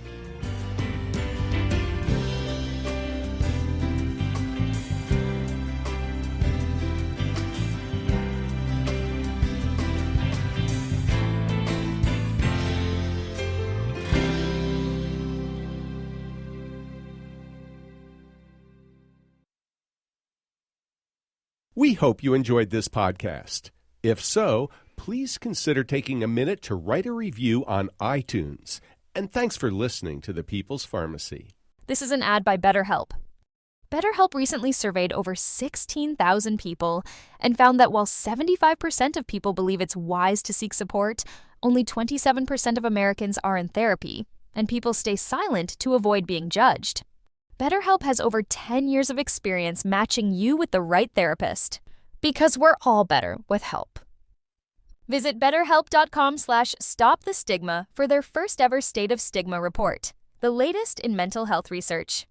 S1: We hope you enjoyed this podcast. If so, please consider taking a minute to write a review on iTunes. And thanks for listening to The People's Pharmacy.
S8: This is an ad by BetterHelp. BetterHelp recently surveyed over 16,000 people and found that while 75% of people believe it's wise to seek support, only 27% of Americans are in therapy, and people stay silent to avoid being judged. BetterHelp has over 10 years of experience matching you with the right therapist. Because we're all better with help. Visit betterhelp.com/stopthestigma for their first ever State of Stigma report, the latest in mental health research.